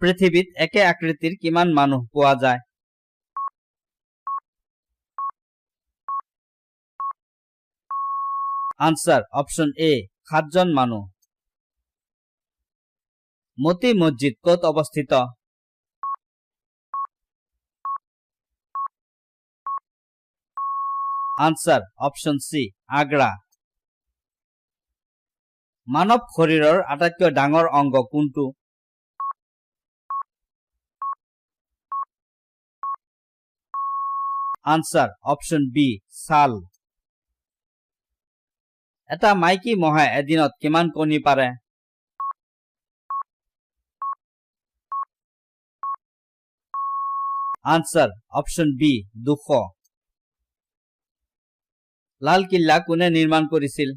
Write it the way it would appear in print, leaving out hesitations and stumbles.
পৃথিৱীত একে আকৃতিৰ কিমান মানুহ পোৱা যায়? আনসাৰ অপশন এ 7 জন মানুহ। মতি মছজিদ ক'ত অৱস্থিত? আনসাৰ অপশন সি আগ্ৰা। মানৱ শৰীৰৰ আটাইতকৈ ডাঙৰ অংগ কোনটো? আনসাৰ অপশন বি ছাল। এটা মাইকী মহে এদিনত কিমান কণী পাৰে? Answer option B 200। Lal Qila কোনে নিৰ্মাণ কৰিছিল?